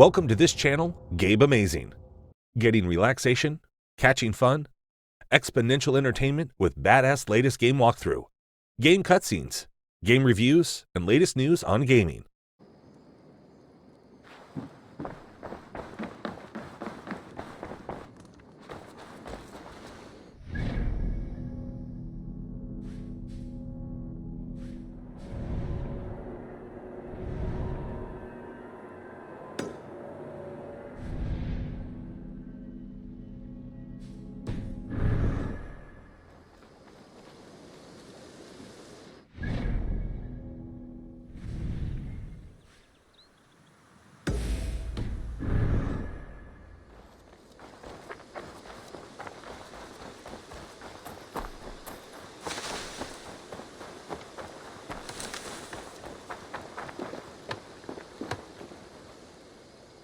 Welcome to this channel, Gabe Amazing. Getting relaxation, catching fun, exponential entertainment with badass latest game walkthrough, game cutscenes, game reviews, and latest news on gaming.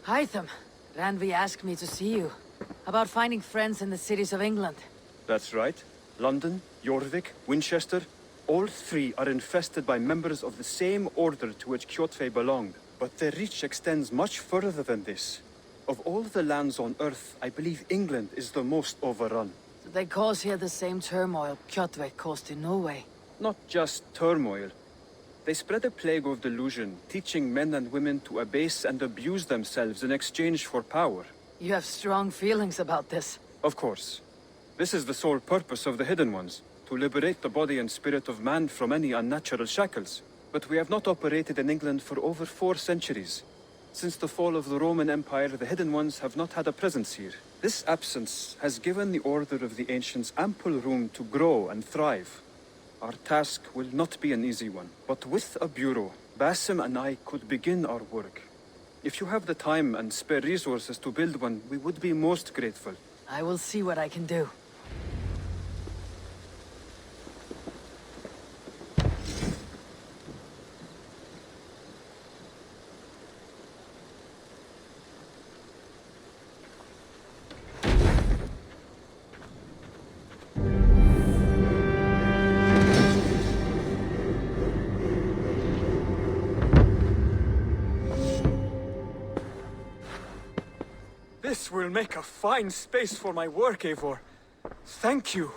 Eivor, Randvi asked me to see you. About finding friends in the cities of England. That's right. London, Jorvik, Winchester, all three are infested by members of the same order to which twelfth belonged. But their reach extends much further than this. Of all the lands on Earth, I believe England is the most overrun. So they cause here the same turmoil twelfth caused in Norway. Not just turmoil. They spread a plague of delusion, teaching men and women to abase and abuse themselves in exchange for power. You have strong feelings about this. Of course. This is the sole purpose of the Hidden Ones, to liberate the body and spirit of man from any unnatural shackles. But we have not operated in England for over 4 centuries. Since the fall of the Roman Empire, the Hidden Ones have not had a presence here. This absence has given the Order of the Ancients ample room to grow and thrive. Our task will not be an easy one, but with a bureau, Basim and I could begin our work. If you have the time and spare resources to build one, we would be most grateful. I will see what I can do. This will make a fine space for my work, Eivor. Thank you.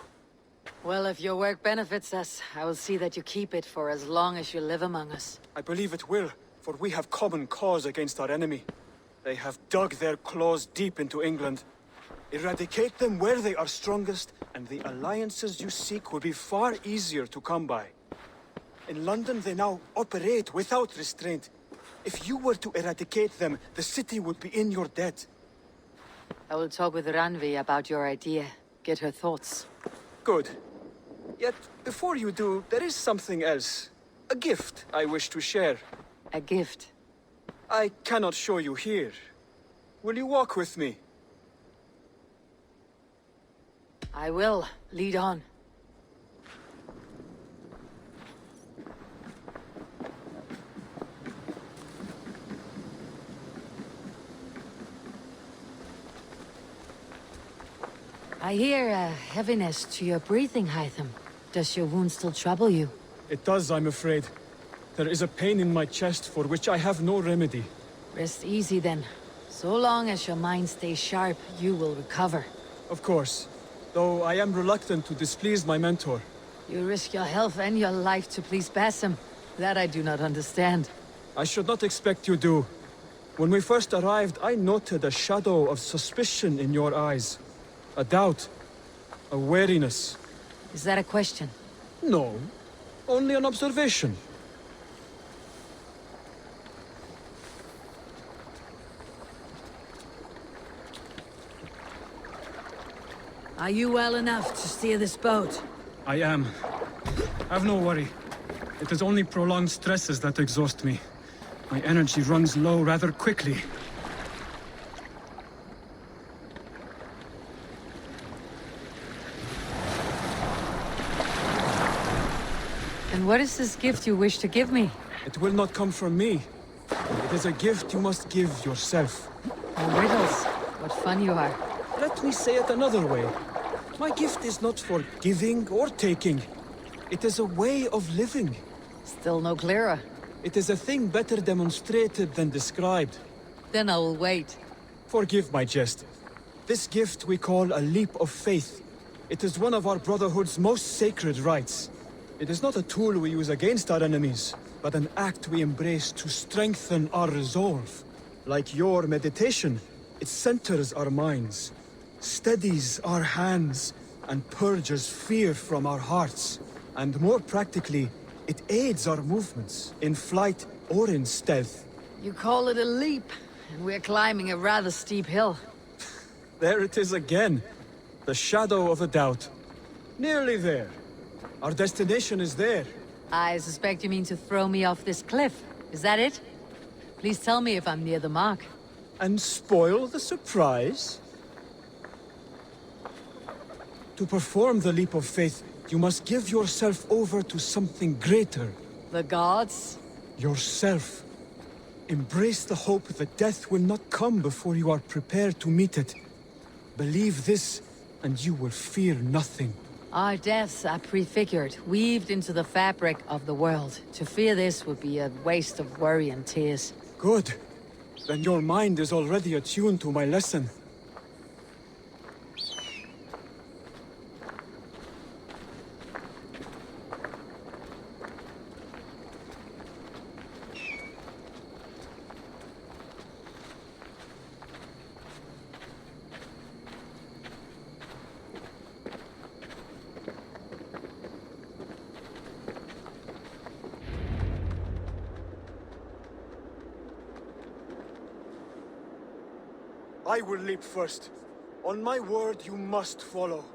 Well, if your work benefits us, I will see that you keep it for as long as you live among us. I believe it will, for we have common cause against our enemy. They have dug their claws deep into England. Eradicate them where they are strongest, and the alliances you seek will be far easier to come by. In London, they now operate without restraint. If you were to eradicate them, the city would be in your debt. I will talk with Randvi about your idea. Get her thoughts. Good. Yet, before you do, there is something else. A gift I wish to share. A gift? I cannot show you here. Will you walk with me? I will. Lead on. I hear a heaviness to your breathing, Eivor. Does your wound still trouble you? It does, I'm afraid. There is a pain in my chest for which I have no remedy. Rest easy then. So long as your mind stays sharp, you will recover. Of course. Though I am reluctant to displease my mentor. You risk your health and your life to please Basim. That I do not understand. I should not expect you do. When we first arrived, I noted a shadow of suspicion in your eyes. A doubt. A wariness. Is that a question? No. Only an observation. Are you well enough to steer this boat? I am. Have no worry. It is only prolonged stresses that exhaust me. My energy runs low rather quickly. And what is this gift you wish to give me? It will not come from me. It is a gift you must give yourself. Oh, riddles. What fun you are. Let me say it another way. My gift is not for giving or taking. It is a way of living. Still no clearer. It is a thing better demonstrated than described. Then I will wait. Forgive my jest. This gift we call a leap of faith. It is one of our Brotherhood's most sacred rites. It is not a tool we use against our enemies, but an act we embrace to strengthen our resolve. Like your meditation, it centers our minds, steadies our hands, and purges fear from our hearts. And more practically, it aids our movements, in flight or in stealth. You call it a leap, and we're climbing a rather steep hill. There it is again. The shadow of a doubt. Nearly there. Our destination is there. I suspect you mean to throw me off this cliff. Is that it? Please tell me if I'm near the mark. And spoil the surprise? To perform the leap of faith, you must give yourself over to something greater. The gods? Yourself. Embrace the hope that death will not come before you are prepared to meet it. Believe this, and you will fear nothing. Our deaths are prefigured, weaved into the fabric of the world. To fear this would be a waste of worry and tears. Good. Then your mind is already attuned to my lesson. I will leap first. On my word, you must follow.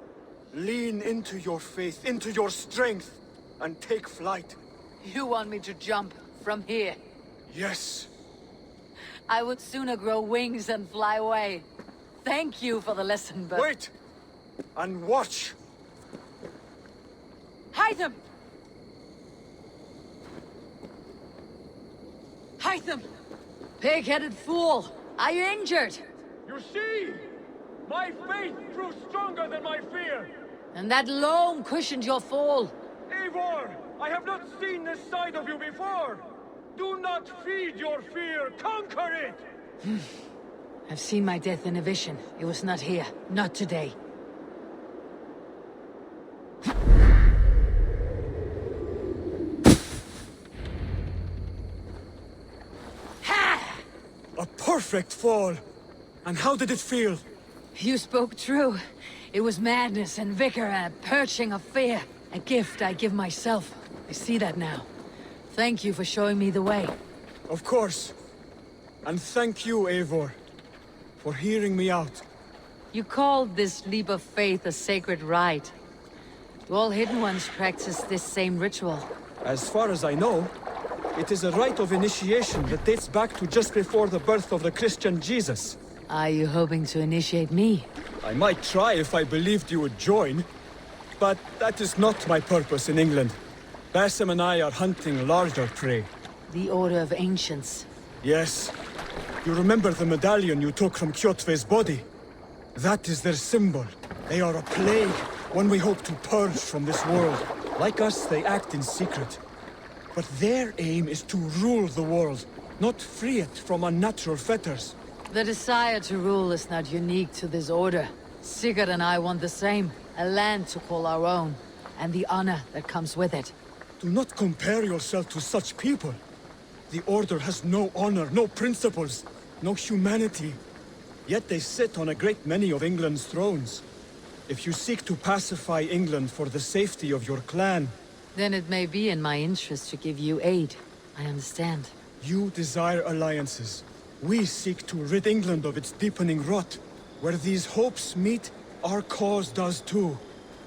Lean into your faith, into your strength, and take flight. You want me to jump from here? Yes. I would sooner grow wings and fly away. Thank you for the lesson, but... Wait! And watch! Hide them! Hide them! Pig-headed fool! Are you injured? You see? My faith grew stronger than my fear! And that loam cushioned your fall. Eivor! I have not seen this side of you before! Do not feed your fear, conquer it! I've seen my death in a vision. It was not here. Not today. A perfect fall! And how did it feel? You spoke true. It was madness and vigor and a perching of fear. A gift I give myself. I see that now. Thank you for showing me the way. Of course. And thank you, Eivor, for hearing me out. You called this leap of faith a sacred rite. Do all Hidden Ones practice this same ritual? As far as I know, it is a rite of initiation that dates back to just before the birth of the Christian Jesus. Are you hoping to initiate me? I might try if I believed you would join, but that is not my purpose in England. Basim and I are hunting larger prey. The Order of Ancients. Yes. You remember the medallion you took from Kjotve's body? That is their symbol. They are a plague, one we hope to purge from this world. Like us, they act in secret. But their aim is to rule the world, not free it from unnatural fetters. The desire to rule is not unique to this order. Sigurd and I want the same. A land to call our own, and the honor that comes with it. Do not compare yourself to such people. The Order has no honor, no principles, no humanity. Yet they sit on a great many of England's thrones. If you seek to pacify England for the safety of your clan... Then it may be in my interest to give you aid. I understand. You desire alliances. We seek to rid England of its deepening rot. Where these hopes meet, our cause does too.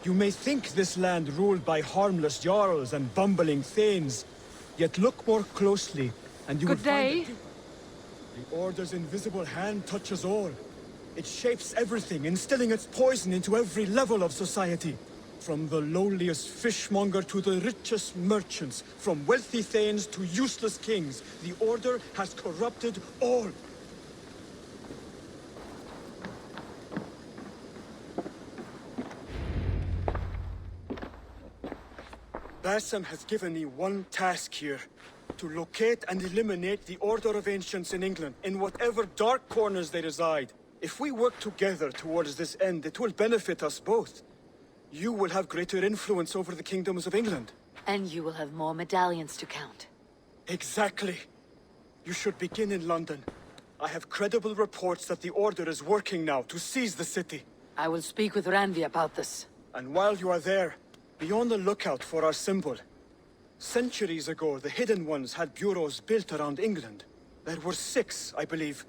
You may think this land ruled by harmless jarls and bumbling thanes. Yet look more closely, and you will find that the Order's invisible hand touches all. It shapes everything, instilling its poison into every level of society. From the lowliest fishmonger to the richest merchants, from wealthy thanes to useless kings, the Order has corrupted all. Basim has given me one task here. to locate and eliminate the Order of Ancients in England, in whatever dark corners they reside. If we work together towards this end, it will benefit us both. You will have greater influence over the kingdoms of England. And you will have more medallions to count. Exactly. You should begin in London. I have credible reports that the Order is working now to seize the city. I will speak with Randvi about this. And while you are there, be on the lookout for our symbol. Centuries ago, the Hidden Ones had bureaus built around England. There were 6, I believe.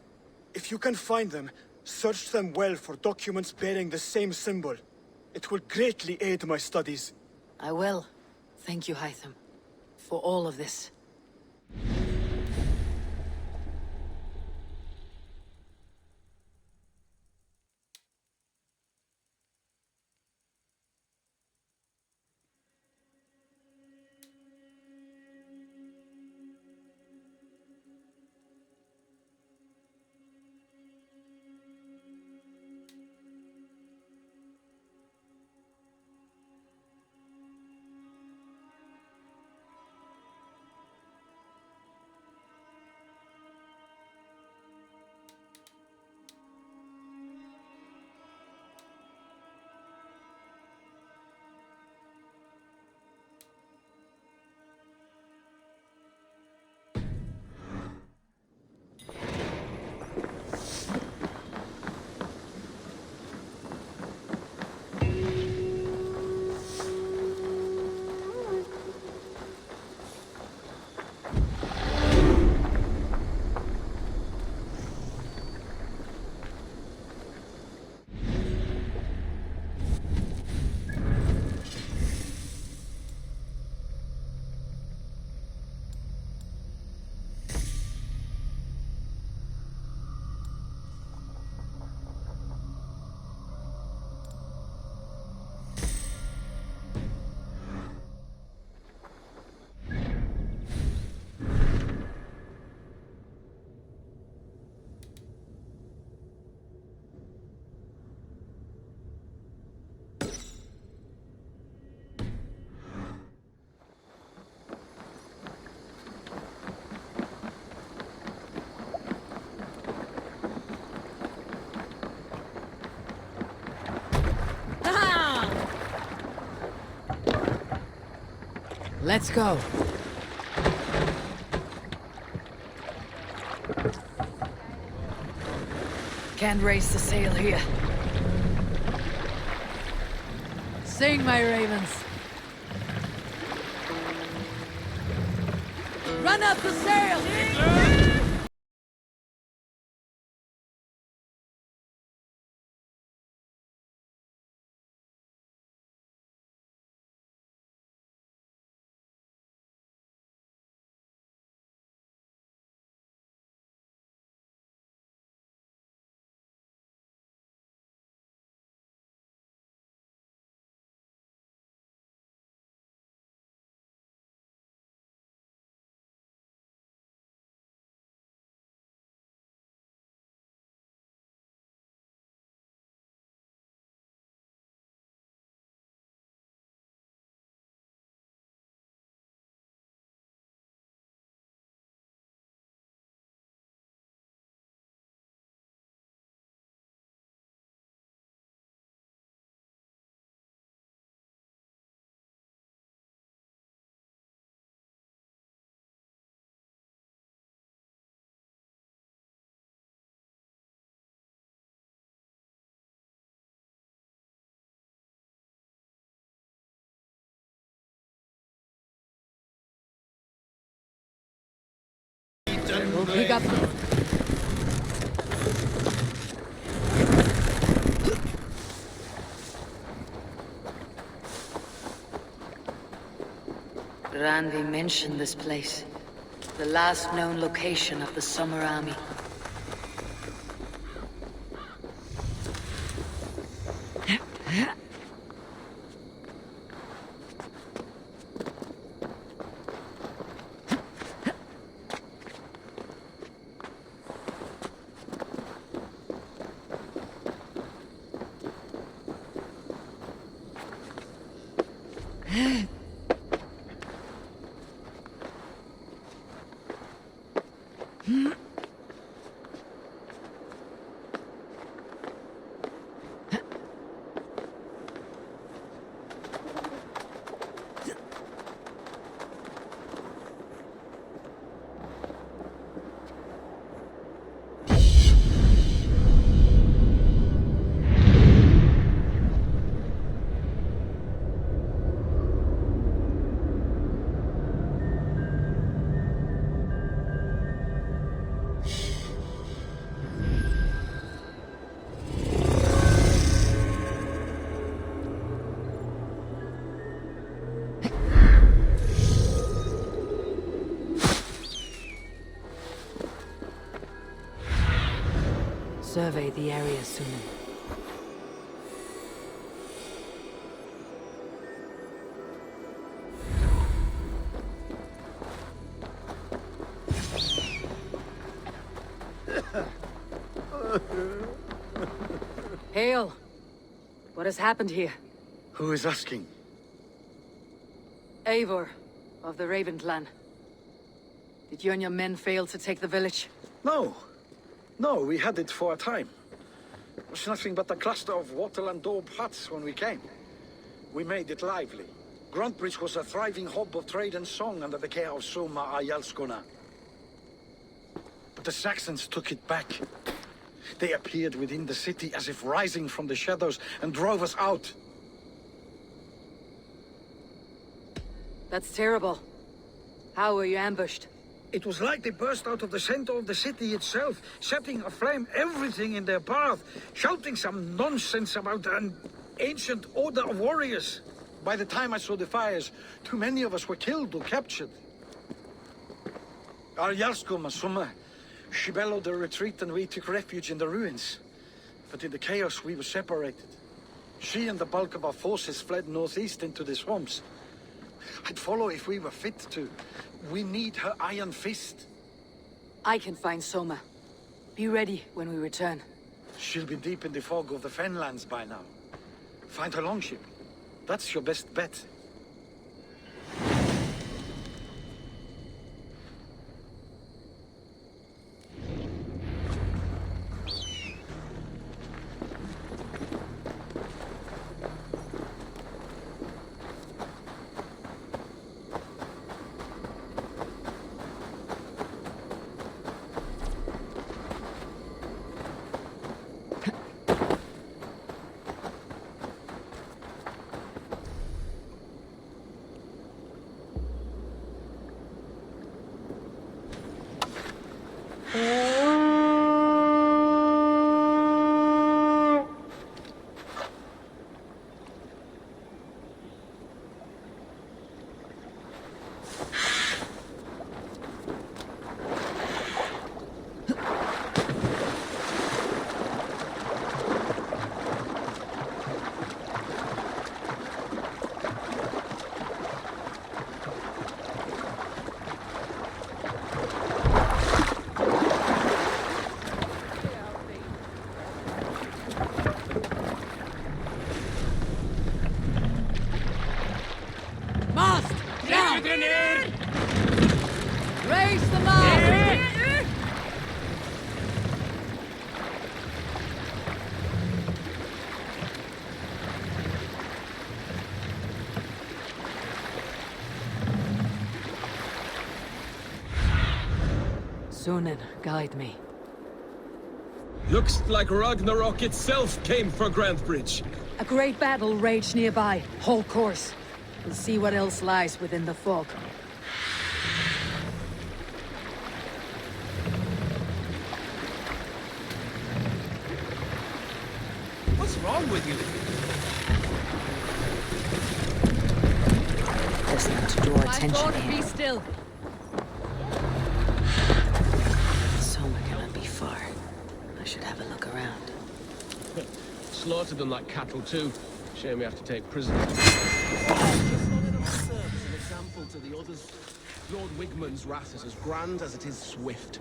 If you can find them, search them well for documents bearing the same symbol. It will greatly aid my studies. I will. Thank you, Hytham, for all of this. Let's go. Can't raise the sail here. Sing, my ravens. Run up the sail! We'll pick up. Randvi mentioned this place. The last known location of the Summer Army. survey the area soon. Hail! What has happened here? Who is asking? Eivor, of the Raven clan. Did you and your men fail to take the village? No. No, we had it for a time. It was nothing but a cluster of wattle and daub huts when we came. We made it lively. Gruntbridge was a thriving hub of trade and song under the care of Soma Ayalskona. But the Saxons took it back. They appeared within the city as if rising from the shadows and drove us out. That's terrible. How were you ambushed? It was like they burst out of the center of the city itself, setting aflame everything in their path, shouting some nonsense about an ancient order of warriors. By the time I saw the fires, too many of us were killed or captured. Our Jarlskum, Summa, she bellowed a retreat and we took refuge in the ruins. But in the chaos we were separated. She and the bulk of our forces fled northeast into the swamps. I'd follow if we were fit to. We need her iron fist. I can find Soma. Be ready when we return. She'll be deep in the fog of the Fenlands by now. Find her longship. That's your best bet. Raise the mast! Sunan, guide me. Looks like Ragnarok itself came for Grantbridge. A great battle raged nearby. Hold course. We'll see what else lies within the fog. What's wrong with you? Just not to draw attention here. Be still. Soma cannot be far. I should have a look around. Slaughtered them like cattle too. Shame we have to take prisoners. Just not enough serve as an example to the others. Lord Wigmund's wrath is as grand as it is swift.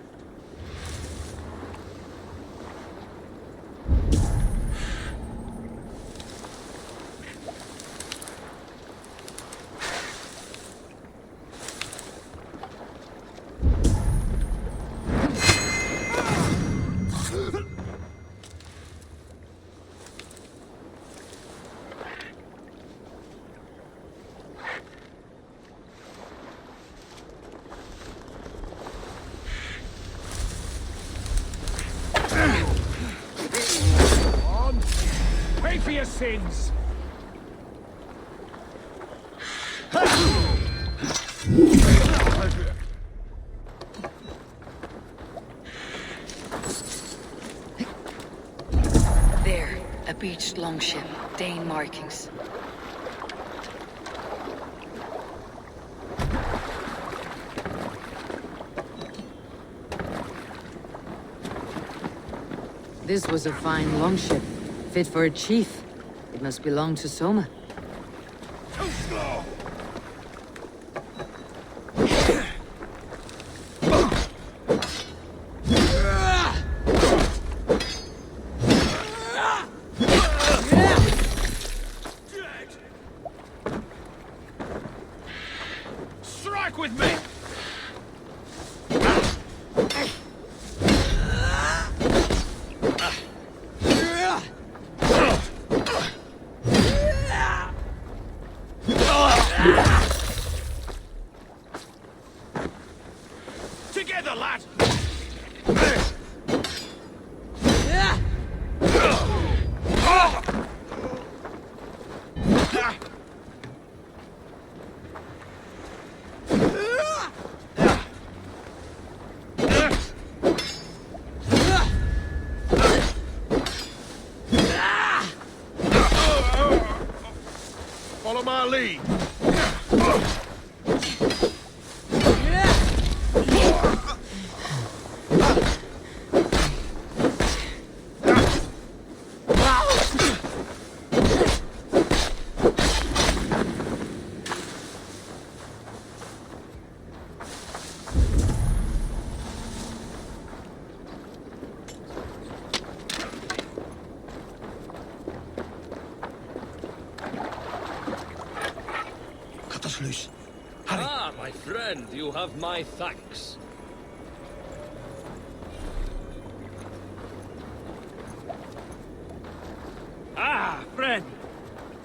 Pay for your sins! There, a beached longship. Dane markings. This was a fine longship, fit for a chief. It must belong to Soma. Too slow! Strike with me! Together, lad! Follow my lead. Cut us loose. Hurry. Ah, my friend, you have my thanks. Ah, friend!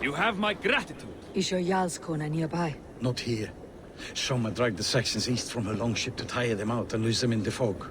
You have my gratitude. Is your Jarlskona nearby? Not here. Soma dragged the Saxons east from her longship to tire them out and lose them in the fog.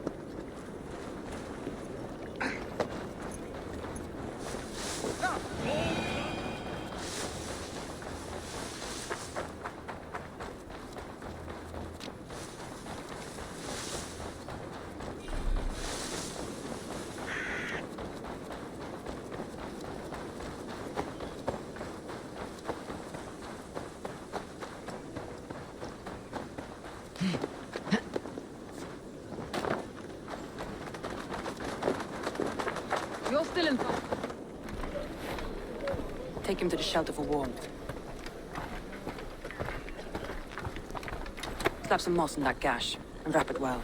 You're still in front. Take him to the shelter for warmth. Slap some moss in that gash, and wrap it well.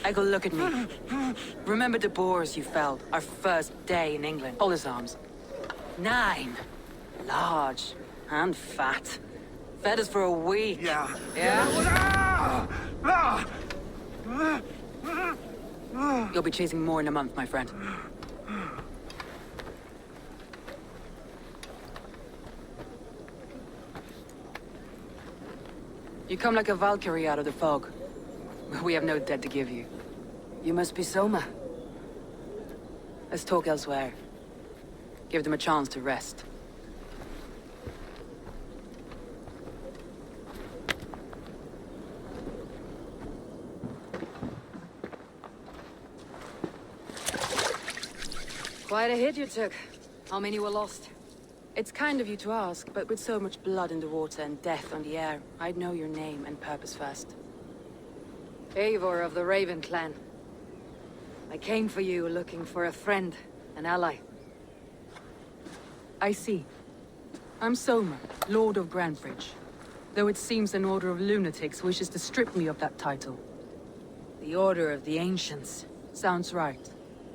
Eggle, look at me. Remember the boars you felled, our first day in England? Hold his arms. 9. Large and fat. Fed us for a week. Yeah. Yeah? You'll be chasing more in a month, my friend. You come like a Valkyrie out of the fog. We have no debt to give you. You must be Soma. Let's talk elsewhere. Give them a chance to rest. Quite a hit you took. How many were lost? It's kind of you to ask, but with so much blood in the water and death on the air, I'd know your name and purpose first. Eivor of the Raven clan. I came for you looking for a friend, an ally. I see. I'm Soma, Lord of Grantebridge. Though it seems an order of lunatics wishes to strip me of that title. The Order of the Ancients. Sounds right.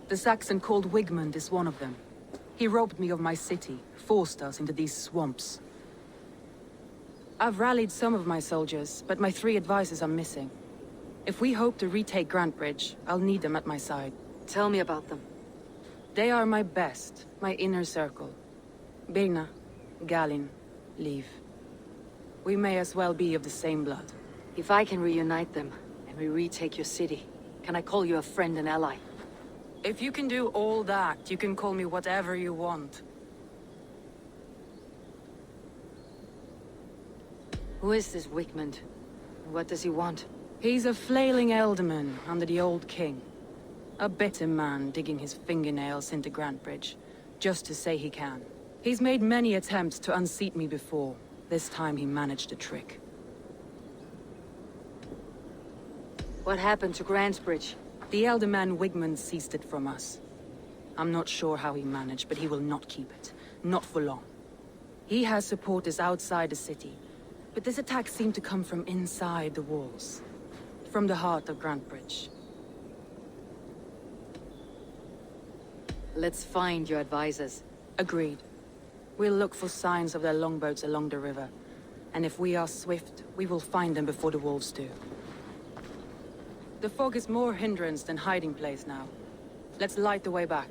The Saxon called Wigmund is one of them. He robbed me of my city, forced us into these swamps. I've rallied some of my soldiers, but my 3 advisors are missing. If we hope to retake Grantebridge, I'll need them at my side. Tell me about them. They are my best, my inner circle. Birna, Galin, Liv. We may as well be of the same blood. If I can reunite them, and we retake your city, can I call you a friend and ally? If you can do all that, you can call me whatever you want. Who is this Wigmund? What does he want? He's a flailing elderman under the old king. A bitter man digging his fingernails into Grantebridge, just to say he can. He's made many attempts to unseat me before. This time he managed a trick. What happened to Grantebridge? The elder man Wigmund seized it from us. I'm not sure how he managed, but he will not keep it. Not for long. He has supporters outside the city, but this attack seemed to come from inside the walls. From the heart of Grantebridge. Let's find your advisors. Agreed. We'll look for signs of their longboats along the river. And if we are swift, we will find them before the wolves do. The fog is more hindrance than hiding place now. Let's light the way back.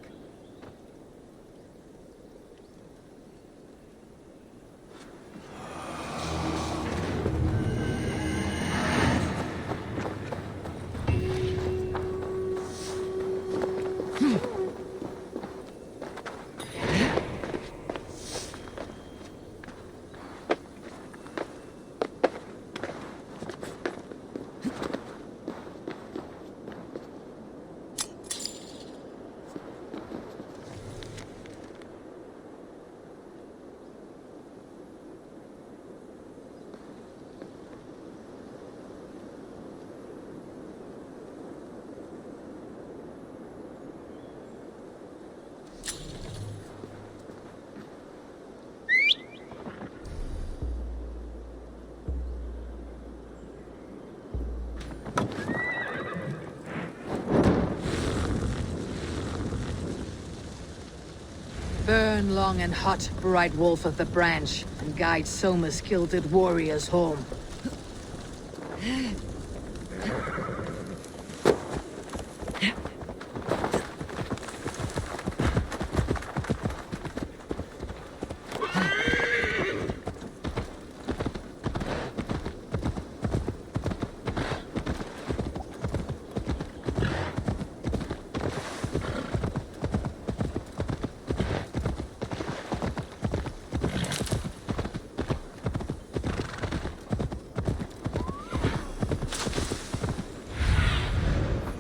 Burn long and hot, bright wolf of the branch, and guide Soma's gilded warriors home.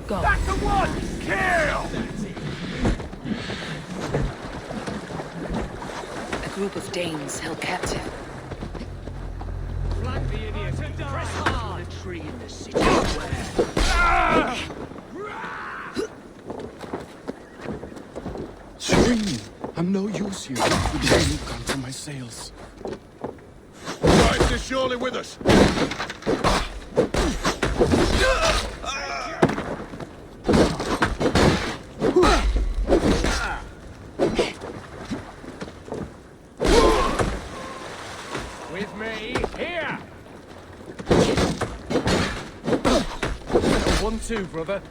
Go. That's the one! Kill! A group of Danes held captive. Flank the idiot and press hard! A tree in the city square. Swing! I'm no use here with the wind gone from my sails. Christ is surely with us! With me, here! 1-2, brother.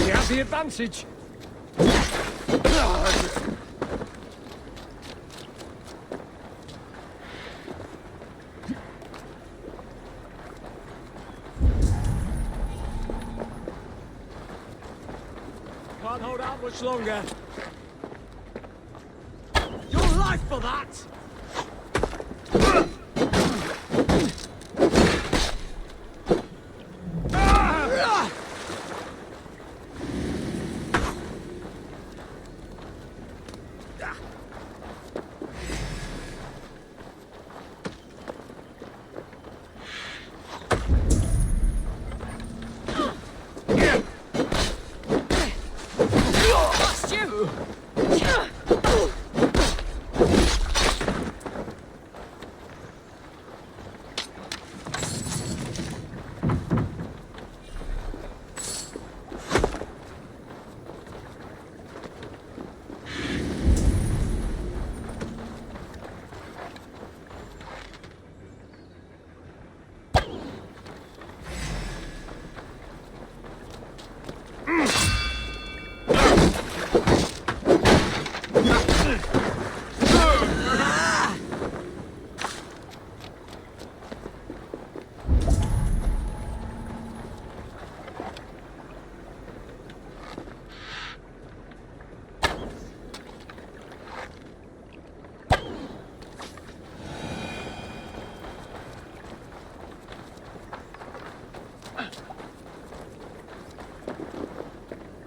You have the advantage. Can't hold out much longer. Your life for that! Lost you!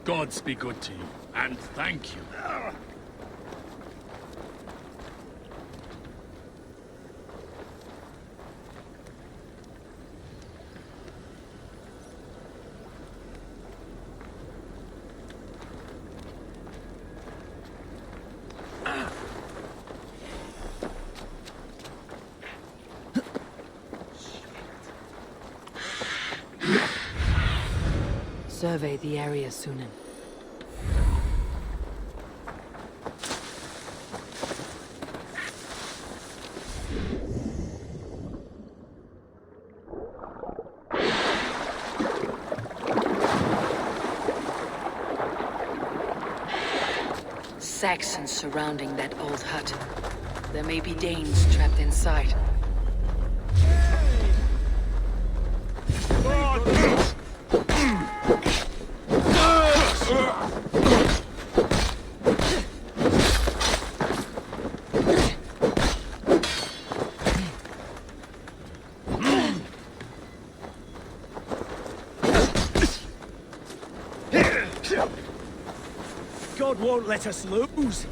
Gods be good to you, and thank you. Survey the area, Sunan. Saxons surrounding that old hut. There may be Danes trapped inside. God won't let us lose.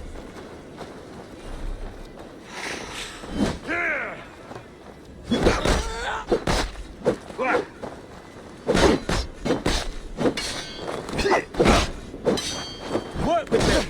Work with them.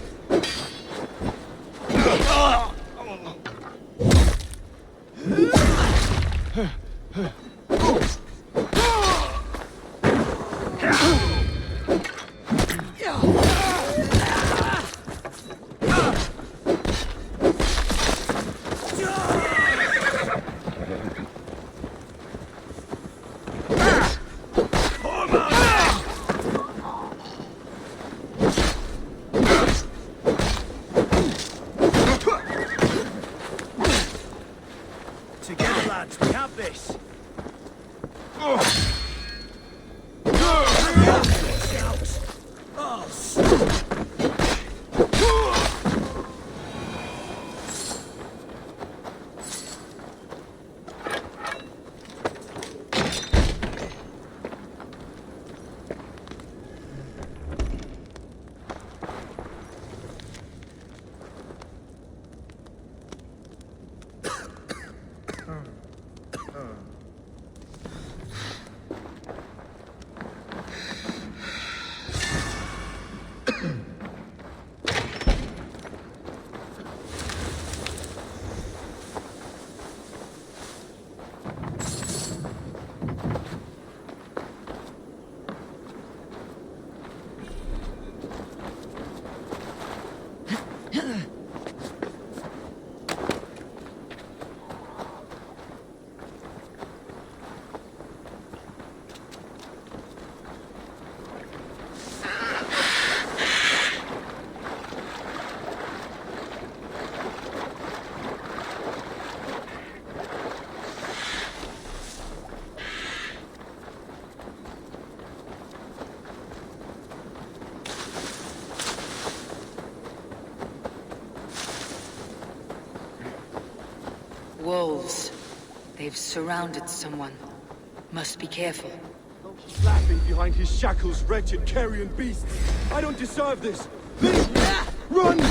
Together, lads, we have this. Wolves. They've surrounded someone. Must be careful. Laughing behind his shackles, wretched carrion beast. I don't deserve this. Run!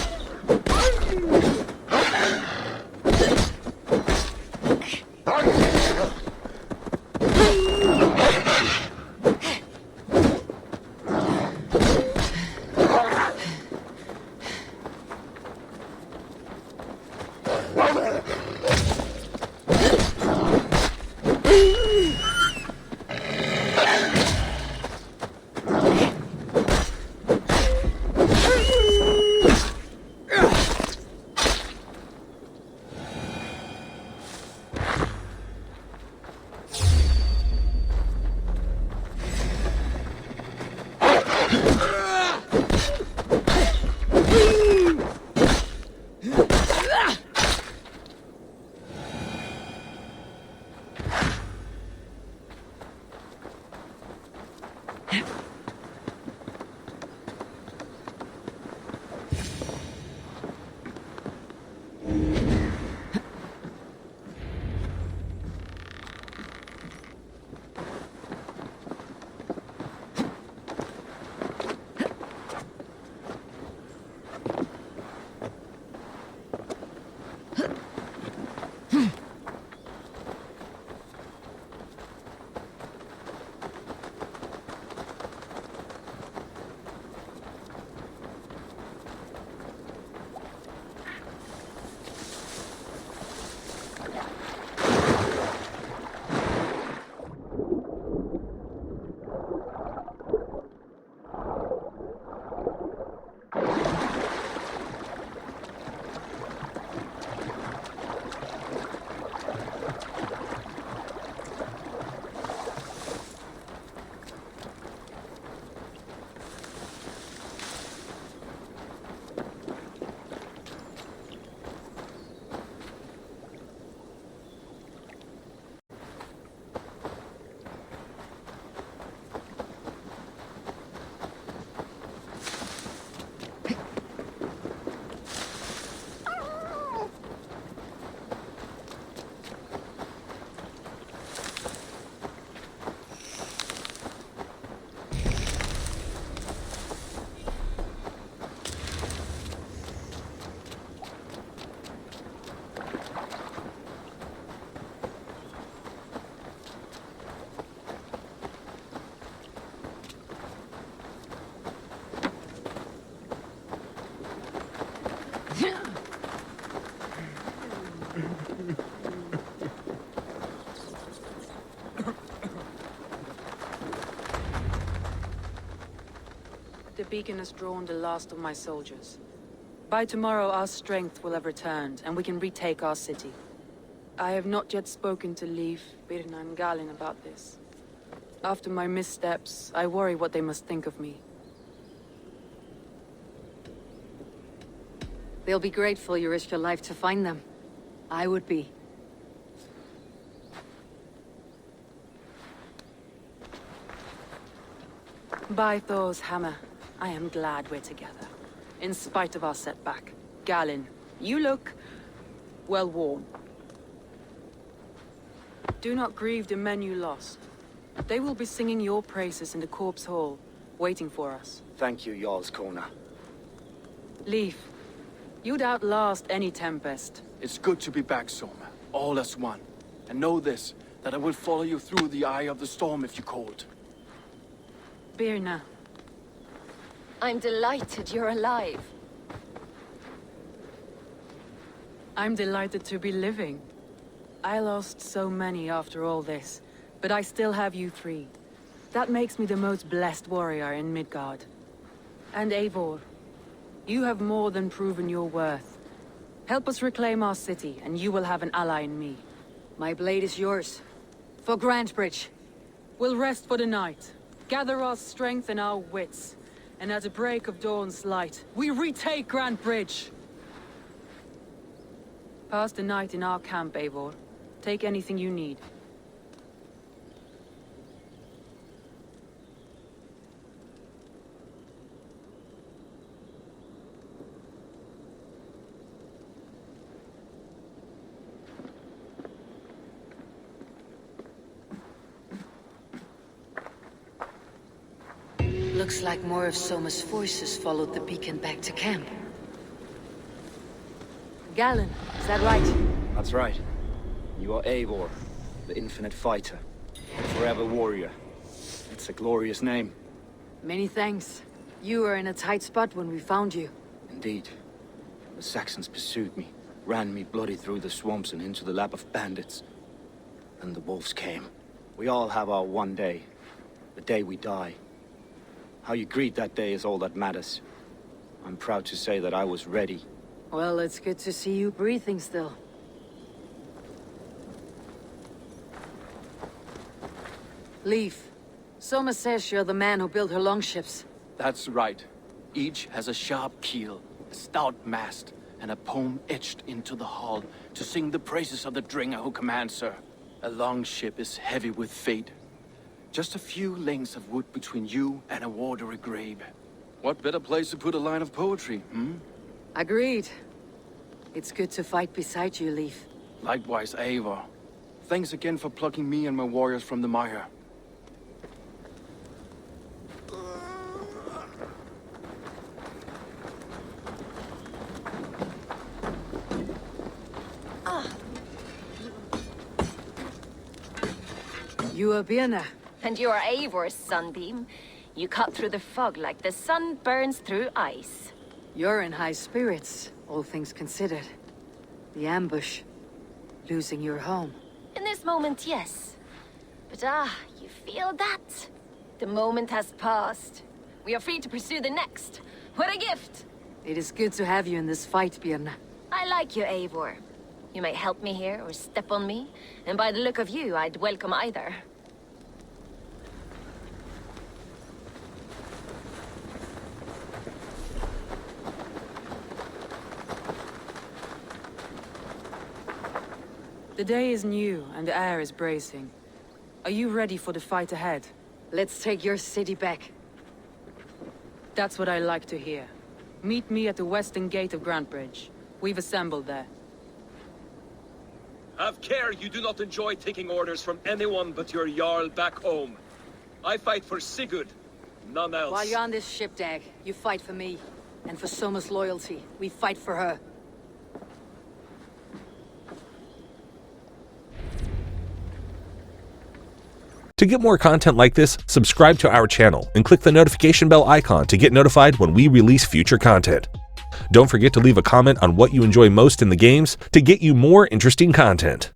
the beacon has drawn the last of my soldiers. By tomorrow our strength will have returned, and we can retake our city. I have not yet spoken to Leif, Birna and Galin about this. After my missteps, I worry what they must think of me. They'll be grateful you risked your life to find them. I would be. By Thor's hammer, I am glad we're together. In spite of our setback. Galin, you look... well worn. Do not grieve the men you lost. They will be singing your praises in the corpse hall, waiting for us. Thank you, Jarl's Kona. Leif, you'd outlast any tempest. It's good to be back, Soma. All as one. And know this, that I will follow you through the eye of the storm if you called. Birna. I'm delighted you're alive. I'm delighted to be living. I lost so many after all this, but I still have you three. That makes me the most blessed warrior in Midgard. And Eivor, you have more than proven your worth. Help us reclaim our city, and you will have an ally in me. My blade is yours. For Grantebridge. We'll rest for the night. Gather our strength and our wits. And at the break of dawn's light, we retake Grantebridge! Pass the night in our camp, Eivor. Take anything you need. Looks like more of Soma's forces followed the beacon back to camp. Galin, is that right? That's right. You are Eivor, the infinite fighter, the forever warrior. It's a glorious name. Many thanks. You were in a tight spot when we found you. Indeed. The Saxons pursued me, ran me bloody through the swamps and into the lap of bandits. Then the wolves came. We all have our one day, the day we die. How you greet that day is all that matters. I'm proud to say that I was ready. Well, it's good to see you breathing still. Leif, Soma says you're the man who built her longships. That's right. Each has a sharp keel, a stout mast, and a poem etched into the hull to sing the praises of the Dringer who commands her. A longship is heavy with fate. Just a few lengths of wood between you and a watery grave. What better place to put a line of poetry, hmm? Agreed. It's good to fight beside you, Leif. Likewise, Eivor. Thanks again for plucking me and my warriors from the mire. You are Birna. And you are Eivor's sunbeam. You cut through the fog like the sun burns through ice. You're in high spirits, all things considered. The ambush. Losing your home. In this moment, yes. But you feel that? The moment has passed. We are free to pursue the next. What a gift! It is good to have you in this fight, Birna. I like you, Eivor. You may help me here or step on me, and by the look of you, I'd welcome either. The day is new, and the air is bracing. Are you ready for the fight ahead? Let's take your city back. That's what I like to hear. Meet me at the western gate of Grantebridge. We've assembled there. Have care you do not enjoy taking orders from anyone but your Jarl back home. I fight for Sigurd, none else. While you're on this ship, Dag, you fight for me. And for Soma's loyalty, we fight for her. To get more content like this, subscribe to our channel and click the notification bell icon to get notified when we release future content. Don't forget to leave a comment on what you enjoy most in the games to get you more interesting content.